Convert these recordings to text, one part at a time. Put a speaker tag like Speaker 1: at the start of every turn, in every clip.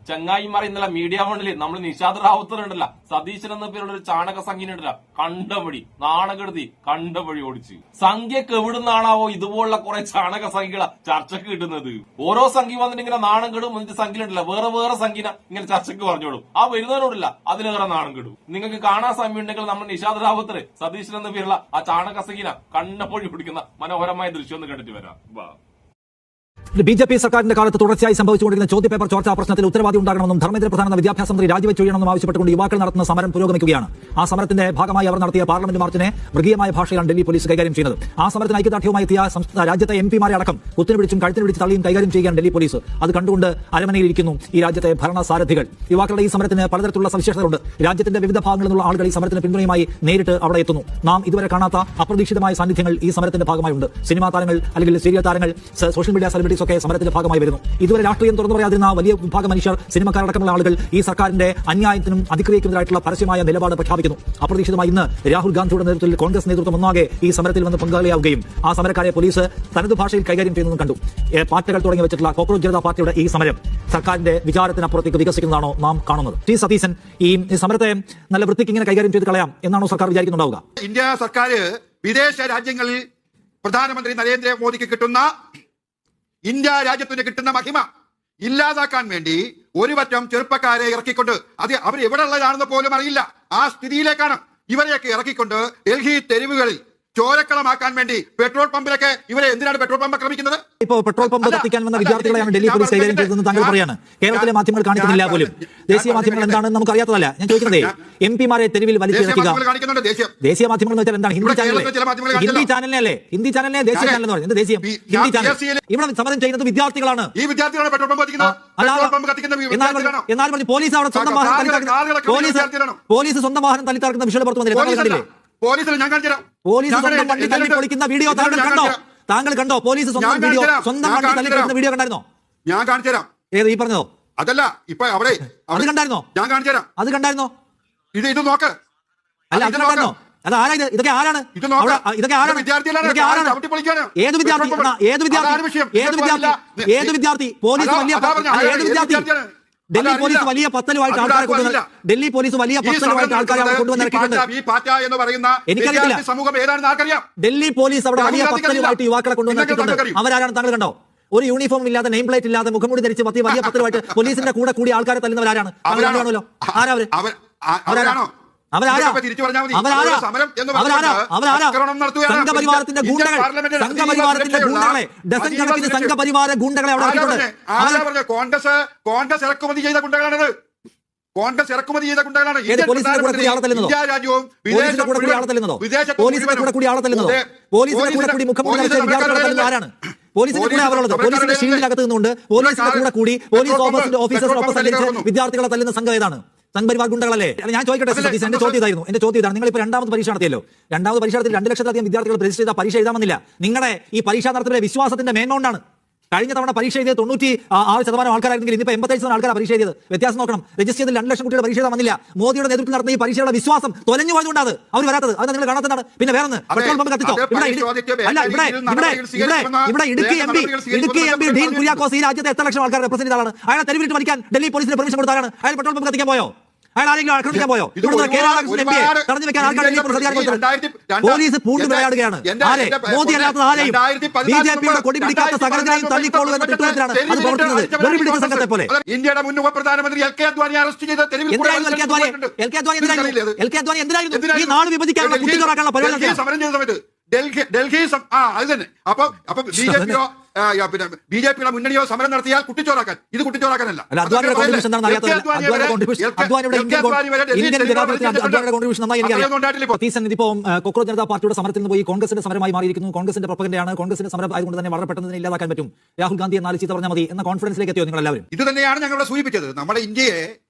Speaker 1: ചങ്ങായിമാർ ഇന്നലെ മീഡിയ വണ്ണില് നമ്മൾ നിഷാദ് റാവുത്തർ ഉണ്ടല്ല, സതീശൻ എന്ന പേരുള്ള ഒരു ചാണക സംഖ്യ ഉണ്ടല്ല, കണ്ടവഴി നാണകെടുത്തി കണ്ടവഴി ഓടിച്ച്. സംഖ്യക്ക് എവിടുന്നാണാവോ ഇതുപോലുള്ള കുറെ ചാണക സംഖ്യകളാ ചർച്ചക്ക് കിട്ടുന്നത്? ഓരോ സംഖ്യ വന്നിട്ട് ഇങ്ങനെ നാണം കെടും, എന്നിട്ട് സംഖ്യ ഉണ്ടല്ല വേറെ വേറെ സംഖ്യ ഇങ്ങനെ ചർച്ചക്ക് പറഞ്ഞോളും. ആ വരുന്നവരോടില്ല അതിലേറെ നാണം കെടും. നിങ്ങൾക്ക് കാണാൻ സമയമുണ്ടെങ്കിൽ നമ്മൾ നിഷാദ് റാവുത്തർ സതീശൻ എന്ന പേരുള്ള ആ ചാണക സംഖ്യ കണ്ടവഴി ഓടിക്കുന്ന മനോഹരമായ ദൃശ്യം ഒന്ന് കണ്ടിട്ട് വരാം.
Speaker 2: ബിജെപി സർക്കാരിന്റെ കാലത്ത് തുടർച്ചയായി സംഭവിച്ചുകൊണ്ടിരിക്കുന്ന ചോദ്യപേപ്പർ ചോർച്ചാ പ്രശ്നത്തിൽ ഉത്തരവാദി ഉണ്ടാകണമെന്നും ധർമ്മേന്ദ്ര പ്രധാൻ എന്ന വിദ്യാഭ്യാസ മന്ത്രി രാജിവെച്ചൊഴിയണമെന്നും ആവശ്യപ്പെട്ടുകൊണ്ട് യുവാക്കൾ നടത്തുന്ന സമരം പുരോഗമിക്കുകയാണ്. ആ സമരത്തിന്റെ ഭാഗമായി അവർ നടത്തിയ പാർലമെന്റ് മാർച്ചിനെ മൃഗീയമായ ഭാഷയിലാണ് ഡൽഹി പോലീസ് കൈകാര്യം ചെയ്യുന്നത്. ആ സമരത്തിന് ഐക്യദാർഢ്യവുമായി എത്തിയ രാജ്യത്തെ എംപിമാരെ അടക്കം കുത്തിനു പിടിച്ചും കഴുത്തിന് പിടിച്ച് തള്ളിയും കൈകാര്യം ചെയ്യുകയാണ് ഡൽഹി പോലീസ്. അത് കണ്ടുകൊണ്ട് അരമനയിലിരിക്കുന്നു ഈ രാജ്യത്തെ ഭരണസാരഥികൾ. യുവാക്കളുടെ ഈ സമരത്തിന് പലതരത്തിലുള്ള സവിശേഷതകളുണ്ട്. രാജ്യത്തിന്റെ വിവിധ ഭാഗങ്ങളിൽ നിന്നുള്ള ആളുകൾ ഈ സമരത്തിന് പിന്തുണയുമായി നേരിട്ട് അവിടെ എത്തുന്നു. നാം ഇതുവരെ കാണാത്ത അപ്രതീക്ഷിതമായ സാന്നിധ്യങ്ങൾ ഈ സമരത്തിന്റെ ഭാഗമായുണ്ട്. സിനിമാ താരങ്ങൾ അല്ലെങ്കിൽ സീരിയൽ താരങ്ങൾ, സോഷ്യൽ മീഡിയ സെലിബ്രിറ്റീസ് ഒക്കെ സമരത്തിന്റെ ഭാഗമായി വരുന്നു. ഇതുവരെ രാഷ്ട്രീയം തുറന്നു പറയാതിരുന്ന വലിയ വിഭാഗം മനുഷ്യർ, സിനിമക്കാരടക്കമുള്ള ആളുകൾ ഈ സർക്കാരിന്റെ അന്യായത്തിനും അതിക്രയിക്കുന്നതിനായിട്ടുള്ള പരസ്യമായ നിലപാട് പ്രഖ്യാപിക്കുന്നു. അപ്രതീക്ഷിതമായി ഇന്ന് രാഹുൽ ഗാന്ധിയുടെ നേതൃത്വത്തിൽ കോൺഗ്രസ് നേതൃത്വം ഒന്നാകെ ഈ സമരത്തിൽ വന്ന് പങ്കാളിയാവുകയും ആ സമരക്കാരെ പോലീസ് തനത് ഭാഷയിൽ കൈകാര്യം ചെയ്യുന്നതും കണ്ടു. പാർട്ടികൾ തുടങ്ങി വെച്ചിട്ടുള്ള കോക്രോച്ച് ജനതാ പാർട്ടിയുടെ ഈ സമരം സർക്കാരിന്റെ വിചാരത്തിനപ്പുറത്തേക്ക് വികസിക്കുന്നതാണോ നാം കാണുന്നത്? ടി സതീശൻ, ഈ സമരത്തെ നല്ല വൃത്തിക്ക് ഇങ്ങനെ കൈകാര്യം ചെയ്ത് കളയാം എന്നാണോ സർക്കാർ വിചാരിക്കുന്നുണ്ടാവുക?
Speaker 3: ഇന്ത്യ സർക്കാർ വിദേശ രാജ്യങ്ങളിൽ പ്രധാനമന്ത്രി നരേന്ദ്രമോദിക്ക് കിട്ടുന്ന, ഇന്ത്യ രാജ്യത്തിന് കിട്ടുന്ന മഹിമ ഇല്ലാതാക്കാൻ വേണ്ടി ഒരു പറ്റം ചെറുപ്പക്കാരെ ഇറക്കിക്കൊണ്ട്, അത് അവർ എവിടെ ഉള്ളതാണെന്ന് പോലും അറിയില്ല, ആ സ്ഥിതിയിലേക്കാണ് ഇവരെയൊക്കെ ഇറക്കിക്കൊണ്ട് ഡൽഹി തെരുവുകളിൽ ചോരക്കളമാക്കാൻ വേണ്ടി പെട്രോൾ പമ്പിലൊക്കെ ഇവരെ എന്തിനാണ് പെട്രോൾ പമ്പ് ആക്രമിക്കുന്നത്?
Speaker 2: ഇപ്പോൾ പെട്രോൾ പമ്പ് കത്തിക്കാൻ വന്ന വിദ്യാർത്ഥികളെയാണ് ഡൽഹി പോലീസ് കൈകാര്യം ചെയ്തതെന്ന് താങ്കൾ പറയാണ്. കേരളത്തിലെ മാധ്യമങ്ങൾ കാണിക്കുന്നില്ല പോലും. ദേശീയ മാധ്യമങ്ങൾ എന്താണെന്ന് നമുക്ക് അറിയാത്തതല്ല. ഞാൻ ചോദിക്കുന്നതേ, എംപിമാരെ തെരുവിൽ വലിച്ചിറക്കുക. ദേശീയ മാധ്യമങ്ങൾ എന്ന് വെച്ചാൽ എന്താണ്? ഹിന്ദി ചാനലിനെ അല്ലേ? ഹിന്ദി ചാനലിനെ ദേശീയ ചാനൽ എന്ന് പറയുന്നത് ദേശീയം ഹിന്ദി ചാനൽ. ഇവിടെ സമരം ചെയ്യുന്നത് വിദ്യാർത്ഥികളാണ്.
Speaker 3: ഈ വിദ്യാർത്ഥികളാണ് പെട്രോൾ പമ്പ്
Speaker 2: എന്നാൽ പോലീസ് അവിടെ സ്വന്തം വാഹനം പോലീസ് സ്വന്തം വാഹനം തല്ലിത്തറക്കുന്ന വിഷയം പുറത്തു വന്നില്ലേ? പോലീസ് സ്വന്തം വണ്ടി തല്ലി പൊളിക്കുന്ന വീഡിയോ താങ്കൾ കണ്ടോ? താങ്കൾ കണ്ടോ? പോലീസ് സ്വന്തം വണ്ടി തല്ലി പൊളിക്കുന്ന വീഡിയോ കണ്ടായിരുന്നോ?
Speaker 3: ഞാൻ കാണിച്ചു തരാം.
Speaker 2: ഏത് ഈ പറഞ്ഞതോ?
Speaker 3: അതല്ല, ഇപ്പൊ അവിടെ
Speaker 2: അത് കണ്ടായിരുന്നോ?
Speaker 3: ഞാൻ കാണിച്ചു തരാം.
Speaker 2: അത് കണ്ടായിരുന്നോ?
Speaker 3: ഇത് നോക്ക്.
Speaker 2: അല്ല, അത് കണ്ടായിരുന്നോ? അത് ആരാ ഇത്? ഇതൊക്കെ ആരാണ്? ഇതൊക്കെ ആരാണ്? ഏത് വിദ്യാർത്ഥി? പോലീസ് വലിയ ഡൽഹി പോലീസ് വലിയ പത്തലുമായിട്ട് ആൾക്കാരെ കൊണ്ടുവന്ന് എനിക്കറിയില്ല. ഡൽഹി പോലീസ് അവിടെ വലിയ പത്തലുമായിട്ട് യുവാക്കളെ കൊണ്ടുവന്നിട്ടുണ്ട്. അവരാരാണ് താങ്കൾ കണ്ടോ? ഒരു യൂണിഫോം ഇല്ലാതെ, നെയിം പ്ലേറ്റ് ഇല്ലാതെ, മുഖംമൂടി ധരിച്ച് വലിയ പത്തലുമായിട്ട് പോലീസിന്റെ കൂടി ആൾക്കാരെ തല്ലുന്നവരാരാണ്? കാണുമല്ലോ. ആരാണോ? സംഘപരിവാരത്തിന്റെ ഗുണ്ടകളെ, ഡസൻ കണക്കിന് സംഘപരിവാര ഗുണ്ടകളെ അവിടെ
Speaker 3: കോൺഗ്രസ് ഇറക്കുമതി ചെയ്ത ഗുണ്ടകളാണിത്. കോൺഗ്രസ് ഇറക്കുമതി ചെയ്ത ഗുണ്ടകളാണ്.
Speaker 2: പോലീസിന്റെ കൂടെ കൂടി ആളെ തല്ലുന്നതോ? പോലീസിന്റെ കൂടെ കൂടി ആളെ തല്ലുന്നതോ? പോലീസിന്റെ കൂടെ കൂടി ആളെ തല്ലുന്നതോ? പോലീസിന്റെ കൂടെ കൂടി മുഖംമൂടി ധരിച്ച വിദ്യാർത്ഥികളെ തല്ലുന്നത് ആരാണ്? പോലീസിന്റെ കൂടെ അവരുള്ളത്. പോലീസിന്റെ ഷീൽഡിനകത്ത് നിന്നുകൊണ്ട് പോലീസിന്റെ കൂടെ കൂടി പോലീസ് ഓഫീസേഴ്സിനൊപ്പം സഞ്ചരിച്ച് വിദ്യാർത്ഥികളെ തല്ലുന്ന സംഘം ഏതാണ്? സംഘപരിവാർ ഗുണ്ടകളല്ലേ? ഞാൻ ചോദിക്കട്ടെ സതീശൻ, എന്റെ ചോദ്യം ഇതായിരുന്നു. എന്റെ ചോദ്യം ഇതാണ്, നിങ്ങളിപ്പോൾ രണ്ടാമത് പരീക്ഷ നടത്തിയല്ലോ. രണ്ടാമത് പരീക്ഷ നടത്തി 2 ലക്ഷത്തിലധികം വിദ്യാർത്ഥികൾ രജിസ്റ്റർ ചെയ്ത പരീക്ഷ എഴുതാൻ വന്നില്ല. നിങ്ങളുടെ ഈ പരീക്ഷാ നടത്തിലെ വിശ്വാസത്തിന്റെ മേന്മകൊണ്ടാണ്. കഴിഞ്ഞ തവണ പരീക്ഷ എഴുതിയത് 96% ആൾക്കാരായിരുന്നെങ്കിൽ ഇന്നിപ്പോൾ 87% ആൾക്കാരാണ് പരീക്ഷ എഴുതിയത്. വ്യത്യാസം നോക്കണം. രജിസ്റ്റർ ചെയ്ത് 2 ലക്ഷം കുട്ടികളുടെ പരീക്ഷ എഴുതാൻ വന്നില്ല. മോദിയുടെ നേതൃത്വത്തിൽ നടന്ന ഈ പരീക്ഷയുടെ വിശ്വാസം തൊലഞ്ഞു പോയതുകൊണ്ടാണ് അവർ വരാത്തത്. അത് നിങ്ങൾ കാണാത്തതാണ്. പിന്നെ വേറെ പെട്രോൾ പമ്പ് കത്തിച്ചോ? ഇവിടെ ഇടുക്കി എം പി ഡീൻ കുര്യാക്കോസ് ഈ രാജ്യത്തെ എത്ര ലക്ഷം ആൾക്കാർ റെപ്രസെന്റ് ചെയ്ത ആളാണ്? അയാളെ തെരുവിലിട്ട് വലിക്കാൻ ഡൽഹി പോലീസിന് പെർമിഷൻ കൊടുത്താലാണ്. അയാൾ പെട്രോൾ പമ്പ് കത്തിക്കാൻ പോയോ? അയാൾ ആരെങ്കിലും ആക്രമിക്കാൻ പോയോ? തടഞ്ഞു വെക്കാൻ ആൾക്കാർ പോലീസ് പൂണ്ട് വിളയാടുകയാണ്. ആരെ? മോദി അല്ലാത്തത് ആരെയും. ബിജെപിയുടെ കൊടി പിടിക്കാത്ത സകലരെയും തള്ളിക്കോളൂ എന്ന ചിത്രത്തിലാണ് അത് പ്രവർത്തിക്കുന്നത്. വെറി പിടിച്ച സംഘത്തെ പോലെ.
Speaker 3: ഇന്ത്യയുടെ മുൻ ഉപപ്രധാനമന്ത്രി എൽ കെ അദ്വാനി അറസ്റ്റ് ചെയ്ത
Speaker 2: എന്തിനായിരുന്നു ഈ നാട് വിഭജിക്കാനുള്ള കുട്ടികളാക്കാനുള്ള പരിപാടി
Speaker 3: സമരം ചെയ്ത സമയത്ത് ഡൽഹി അത് തന്നെ. അപ്പൊ ബിജെപിയുടെ മുന്നണിയോ സമരം നടത്തിയാൽ കുട്ടിച്ചോറാക്കാൻ. ഇത് കുട്ടിച്ചോറാക്കാനല്ല.
Speaker 2: ഇതിപ്പോ കോക്രോച്ച് ജനതാ പാർട്ടിയുടെ സമരത്തിൽ നിന്ന് പോയി കോൺഗ്രസിന്റെ സമരമായി മാറിയിരിക്കുന്നു. കോൺഗ്രസിന്റെ പ്രൊപ്പഗൻഡയാണ്. കോൺഗ്രസിന്റെ സമരം ആയതുകൊണ്ട് തന്നെ വളരെ പെട്ടെന്ന് ഇല്ലാതാക്കാൻ പറ്റും. രാഹുൽ ഗാന്ധി എന്നാലും ചീത്ത പറഞ്ഞാൽ മതി എന്ന കോൺഫിഡൻസിലേക്ക് എത്തിയോ നിങ്ങൾ എല്ലാവരും?
Speaker 3: ഇത് തന്നെയാണ് ഞങ്ങൾ സൂചിപ്പിച്ചത്. നമ്മുടെ ഇന്ത്യയെ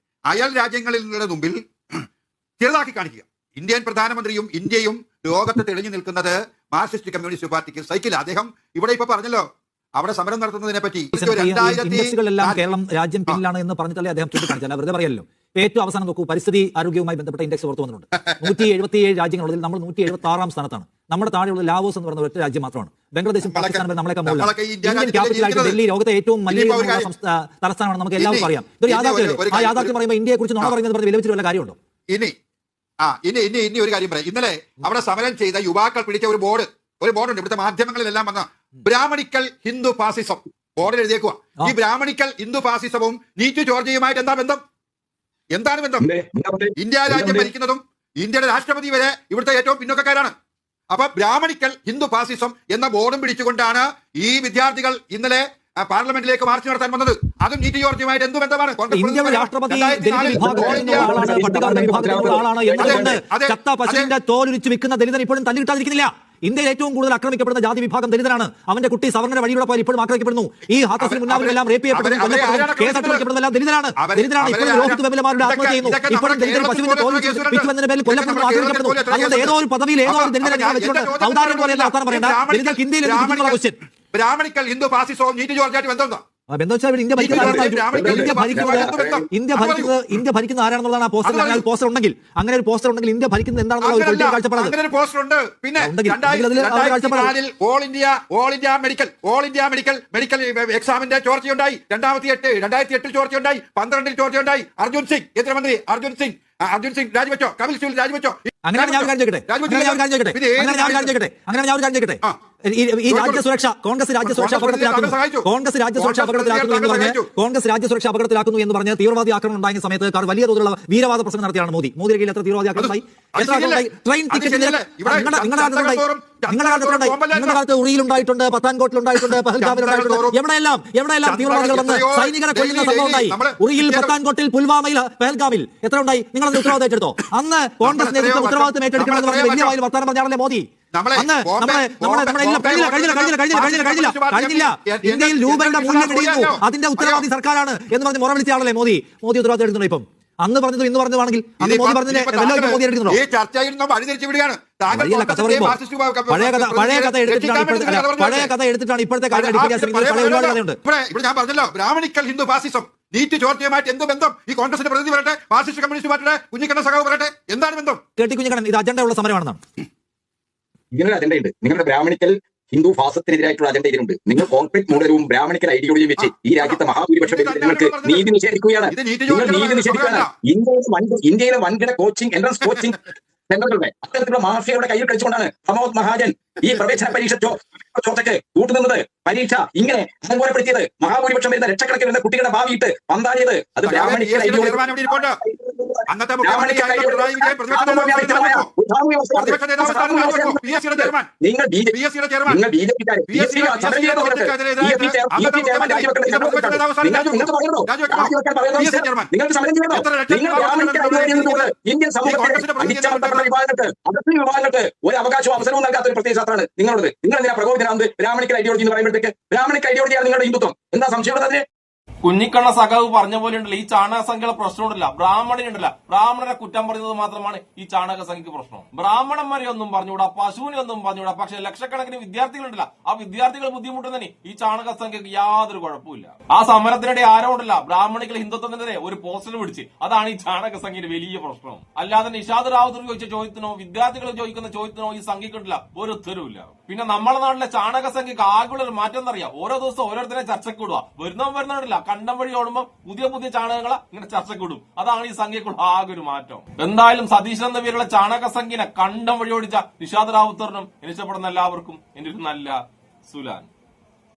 Speaker 3: അയൽ രാജ്യങ്ങളുടെ മുമ്പിൽ ചെറുതാക്കി കാണിക്കുക. ഇന്ത്യൻ പ്രധാനമന്ത്രിയും ഇന്ത്യയും ലോകത്ത് തെളിഞ്ഞു നിൽക്കുന്നത് മാർക്സിസ്റ്റ് കമ്മ്യൂണിസ്റ്റ് പാർട്ടിക്ക് സൈക്കിൾ. അദ്ദേഹം ഇവിടെ ഇപ്പൊ പറഞ്ഞല്ലോ അവിടെ സമരം നടത്തുന്നതിനെ പറ്റി.
Speaker 2: കേരളം രാജ്യം പിന്നിലാണ് എന്ന് പറഞ്ഞിട്ടല്ലേ അദ്ദേഹം ചൂണ്ടിക്കാണിച്ചല്ല, വെറുതെ പറയല്ലോ. ഏറ്റവും അവസാനം നോക്കൂ, പരിസ്ഥിതി ആരോഗ്യവുമായി ബന്ധപ്പെട്ട ഇൻഡെക്സ് പുറത്തു വന്നിട്ടുണ്ട്. 177 രാജ്യങ്ങളുള്ളതിൽ നമ്മൾ 176 സ്ഥാനത്താണ്. നമ്മുടെ താഴെയുള്ള ലാവോസ് എന്ന് പറയുന്ന ഒറ്റ രാജ്യം മാത്രമാണ്. ബംഗ്ലാദേശും പാകിസ്ഥാനും നമ്മളെക്കാൾ മുകളിലാണ്. ഇന്ത്യൻ ക്യാപിറ്റലായിട്ട് ഡൽഹി ലോകത്തെ ഏറ്റവും മലിനീകരണമുള്ള തലസ്ഥാനമാണ്, നമുക്ക് എല്ലാവർക്കും അറിയാം. ഇതൊരു യാഥാർത്ഥ്യം. ആ യാഥാർത്ഥ്യം പറയുമ്പോൾ ഇന്ത്യയെ കുറിച്ച് നുണ പറയുന്നത് പറഞ്ഞ് വിലപിച്ചിട്ട് വല്ല കാര്യമുണ്ടോ?
Speaker 3: ഇനി ഒരു കാര്യം പറയാം. ഇന്നലെ അവിടെ സമരം ചെയ്ത യുവാക്കൾ പിടിച്ച ഒരു ബോർഡുണ്ട് ഇവിടുത്തെ മാധ്യമങ്ങളിലെല്ലാം വന്ന ബ്രാഹ്മണിക്കൽ ഹിന്ദു ഫാസിസം ബോർഡിൽ എഴുതിയേക്കുക. ഈ ബ്രാഹ്മണിക്കൽ ഹിന്ദു ഫാസിസവും നീറ്റ് ജോർജിയുമായിട്ട് എന്താണ് ബന്ധം? ഇന്ത്യ രാജ്യം ഭരിക്കുന്നതും ഇന്ത്യയുടെ രാഷ്ട്രപതി വരെ ഇവിടുത്തെ ഏറ്റവും പിന്നോക്കക്കാരാണ്. അപ്പൊ ബ്രാഹ്മണിക്കൽ ഹിന്ദു ഫാസിസം എന്ന ബോർഡും പിടിച്ചുകൊണ്ടാണ് ഈ വിദ്യാർത്ഥികൾ ഇന്നലെ പാർലമെന്റിലേക്ക് മാർച്ച് നടത്താൻ വന്നത്. അതും നീറ്റ് ജോർജിയുമായിട്ട് എന്ത് ബന്ധമാണ്?
Speaker 2: ഇന്ത്യയുടെ രാഷ്ട്രപതി ആളാണ് എന്നതുകൊണ്ട് ചത്ത പശുവിന്റെ തോലുരിച്ച് വിൽക്കുന്ന ദലിതൻ ഇപ്പോഴും തല്ലിട്ടാതിരിക്കുന്നില്ല. ഇന്ത്യയിൽ ഏറ്റവും കൂടുതൽ ആക്രമിക്കപ്പെടുന്ന ജാതി വിഭാഗം ദലിതനാണ്. അവന്റെ കുട്ടി സവർണന്റെ വഴിയുടെ പോയാൽ ഇപ്പോഴും ആക്രമിക്കപ്പെടുന്നു. ഈ ഹാത്തസിന് മുന്നാവിലെല്ലാം റേപ്പ് ചെയ്യപ്പെടുന്നു, കേസെടുക്കപ്പെടുന്നതെല്ലാം ദലിതനാണ്. ഇപ്പോഴും രോഹിത് വെബലമാരുടെ ആത്മഹത്യ ചെയ്യുന്നു. ഇപ്പോഴും ദലിതൻ പശുവിന്റെ തോൽ വിൽക്കുന്നതിന്റെ പേരിൽ കൊല്ലപ്പെടുന്നു, ആക്രമിക്കപ്പെടുന്നു. അതുകൊണ്ട് ഏതോ ഒരു പദവിയിൽ ഏതോ ഒരു ദലിതനെ വെച്ചുകൊണ്ട് ഔദാര്യം പോലെയല്ല അവസാനം പറയേണ്ട. ദലിതർക്ക് ഇന്ത്യയിൽ ക്വസ്റ്റ്യൻ
Speaker 3: ബ്രാഹ്മണിക്കൽ ഹിന്ദു ഫാസിസവും നീറ്റ് ജോർജിയായിട്ട് ബന്ധം
Speaker 2: ഇന്ത്യ ഭരിക്കുന്ന ആരാണെന്നുള്ളതാണ് ആ പോസ്റ്റർ. അങ്ങനെ ഒരു പോസ്റ്റർ ഉണ്ടെങ്കിൽ ഇന്ത്യ ഭരിക്കുന്നത് എന്താണെന്നുള്ള കാഴ്ചപ്പാട്.
Speaker 3: പിന്നെ ഓൾ ഇന്ത്യ മെഡിക്കൽ എക്സാമിന്റെ ചോർച്ചയുണ്ടായി. 2008 ചോർച്ചയുണ്ടായി, 2012 ചോർച്ചയുണ്ടായി. അർജുൻ സിംഗ് കേന്ദ്രമന്ത്രി അർജുൻ സിംഗ് രാജിവെച്ചോ? കപിൽ സിബൽ രാജിവെച്ചോ?
Speaker 2: അങ്ങനെ ഞാൻ ഒരു കാര്യം ചോദിക്കട്ടെ. ഈ രാജ്യസുരക്ഷ കോൺഗ്രസ് രാജ്യസുരക്ഷ അപകടത്തിലാക്കുന്നു എന്ന് പറഞ്ഞ് തീവ്രവാദി ആക്രമണം ഉണ്ടായ സമയത്ത് വലിയ തോതിലുള്ള വീരവാദ പ്രസംഗം നടത്തിയാണ് മോദി. മോദിയുടെ കയ്യിൽ എത്ര തീവ്രവാദി ആക്രമണമായി? ട്രെയിൻ ടിക്കറ്റ് നിങ്ങളുടെ കാലത്ത് ഉറിയിലുണ്ടായിട്ടുണ്ട്, പത്താൻകോട്ടിലുണ്ടായിട്ടുണ്ട്, പഹൽഗാമിലുണ്ടായിട്ടുണ്ട്. എവിടെയെല്ലാം തീവ്രവാദികൾ വന്ന് സൈനികരെ കൊല്ലുന്ന സംഭവം ഉണ്ടായി. ഉറിയിൽ, പത്താൻകോട്ടിൽ, പുൽവാമയിൽ, പഹൽഗാമിൽ എത്ര ഉണ്ടായി? നിങ്ങളത് ഉത്തരവാദിത്തം ഏറ്റെടുത്തോ? അന്ന് കോൺഗ്രസ് നേതൃത്വം ഉത്തരവാദിത്തം ഏറ്റെടുക്കണമെന്ന് പറഞ്ഞ് വലിയ വായിൽ വർത്താനം പറഞ്ഞാണല്ലേ മോദി. കഴിഞ്ഞില്ല. ഇന്ത്യയിൽ രൂപയുടെ മൂല്യം ഇടിയുന്നു, അതിന്റെ ഉത്തരവാദി സർക്കാരാണ് എന്ന് പറഞ്ഞ് മുറ വിളിച്ചാണല്ലേ മോദി ഉത്തരവാദിത്തം എടുക്കുന്നു. ഇപ്പം അന്ന് പറഞ്ഞതും ഇന്ന് പറഞ്ഞതാണെങ്കിൽ അന്ന് മോദി പറഞ്ഞതിന്റെ മോദി എടുക്കുന്നുണ്ടോ? പഴയ കഥ എടുത്തിട്ടാണ് ഇപ്പോഴത്തെ കാര്യം അടിപ്പിക്കാൻ ശ്രമിക്കുന്നത്. ഒരുപാട് കഥയുണ്ട്.
Speaker 3: ഞാൻ പറഞ്ഞല്ലോ, ബ്രാഹ്മണിക്കൽ ഹിന്ദു ഫാസിസം നീറ്റ് ചോർച്ചയുമായിട്ട് എന്ത് ബന്ധം? ഈ കോൺഗ്രസിന്റെ പ്രതിനിധി പറയട്ടെ, മാർക്സിസ്റ്റ് കമ്മ്യൂണിസ്റ്റ് പാർട്ടിയുടെ കുഞ്ഞിക്കണ്ണൻ സഖാവ് പറയട്ടെ, എന്താണ് ബന്ധം?
Speaker 2: കെ.ടി. കുഞ്ഞിക്കണ്ണൻ, ഇത് അജണ്ടയുള്ള സമരമാണെന്നാണ്.
Speaker 4: ഇങ്ങനൊരു അജണ്ടയുണ്ട്. നിങ്ങളുടെ ബ്രാഹ്മണിക്കൽ ഹിന്ദു ഫാസത്തിനെതിരായിട്ടുള്ള അജണ്ട ഇതിലുണ്ട്. നിങ്ങൾ കോൺഗ്രസ് മോഡലും ബ്രാഹ്മണിക്കൽ ഐഡിയോളജിയും വെച്ച് ഈ രാജ്യത്തെ മഹാഭൂരിപക്ഷം നിങ്ങൾക്ക് നീതി നിഷേധിക്കുകയാണ്. ഇന്ത്യയിലെ വൻകിട എൻട്രൻസ് കോച്ചിങ് സെന്ററുകളുടെ അത്തരത്തിലുള്ള മാഫിയയുടെ കയ്യിൽ കഴിച്ചുകൊണ്ടാണ് പ്രമോദ് മഹാജൻ ഈ പ്രവേശന പരീക്ഷ ചോർച്ചയ്ക്ക് കൂട്ടുനിന്നത്. പരീക്ഷ ഇങ്ങനെ അനുകൂലപ്പെടുത്തിയത്, മഹാഭൂരിപക്ഷം വരുന്ന ലക്ഷക്കണക്കിന് വരുന്ന കുട്ടികളുടെ ഭാവിയിട്ട് പന്താടിയത്. അത് ബ്രാഹ്മണിക്കൽ നിങ്ങൾ ഇന്ത്യൻ സമൂഹത്തിന്റെ വിഭാഗങ്ങൾക്ക് ഒരു അവകാശവും അവസരവും നൽകാത്ത ഒരു പ്രത്യയശാസ്ത്രമാണ് നിങ്ങളുള്ളത്. നിങ്ങൾ എന്തിനാ പ്രകോപിതനാകുന്നത്? ബ്രാഹ്മണിക്കൽ ഐഡിയോളജി എന്ന് പറയുമ്പോഴത്തേക്ക് ബ്രാഹ്മണിക്കൽ ഐഡിയോളജിയാണ് നിങ്ങളുടെ ഹിന്ദുത്വം. എന്താ സംശയമുള്ളത് അതിന്?
Speaker 1: കുഞ്ഞിക്കണ്ണ സഖാവ് പറഞ്ഞ പോലെ ഉണ്ടല്ലോ, ഈ ചാണക സംഖ്യയുടെ പ്രശ്നമുണ്ടല്ല, ബ്രാഹ്മണനുണ്ടല്ല, ബ്രാഹ്മണനെ കുറ്റം പറയുന്നത് മാത്രമാണ് ഈ ചാണക സംഖ്യക്ക് പ്രശ്നം. ബ്രാഹ്മണന്മാരെ ഒന്നും പറഞ്ഞുകൂടാ, പശുവിനെ ഒന്നും പറഞ്ഞുകൂടാ, പക്ഷെ ലക്ഷക്കണക്കിന് വിദ്യാർത്ഥികളുണ്ടല്ല, ആ വിദ്യാർത്ഥികൾ ബുദ്ധിമുട്ടുന്നതിന് ഈ ചാണക സംഖ്യക്ക് യാതൊരു കുഴപ്പമില്ല. ആ സമരത്തിനിടെ ആരോ ഉണ്ടല്ല, ബ്രാഹ്മണികൾ ഹിന്ദുത്വത്തിനെതിരെ ഒരു പോസ്റ്റർ പിടിച്ച്, അതാണ് ഈ ചാണക സംഖ്യയുടെ വലിയ പ്രശ്നം. അല്ലാതെ നിഷാദ് റാവുത്തർ ചോദിച്ച ചോദ്യത്തിനോ വിദ്യാർത്ഥികൾ ചോദിക്കുന്ന ചോദ്യത്തിനോ ഈ സംഖ്യക്കുണ്ടല്ല ഒരു ഉത്തരവില്ല. പിന്നെ നമ്മളെ നാട്ടിലെ ചാണക സംഖ്യക്ക് ആകെയുള്ള ഒരു മാറ്റം എന്നറിയാം, ഓരോ ദിവസം ഓരോരുത്തരെ ചർച്ചയ്ക്ക് വിടുക. വരുന്നവരില്ല, കണ്ടം വഴി ഓടുമ്പോൾ പുതിയ ചാണകങ്ങളെ ഇങ്ങനെ ചർച്ചയ്ക്ക് വിടും. അതാണ് ഈ സംഖ്യക്കുള്ള ആകെ ഒരു മാറ്റം. എന്തായാലും സതീശൻ എന്ന പേരുള്ള ചാണക സംഖ്യനെ കണ്ടം വഴി ഓടിച്ച നിഷാദ് റാവുത്തറിനും എനിച്ചപ്പെടുന്ന എല്ലാവർക്കും എന്റെ ഒരു നല്ല സുലാൻ.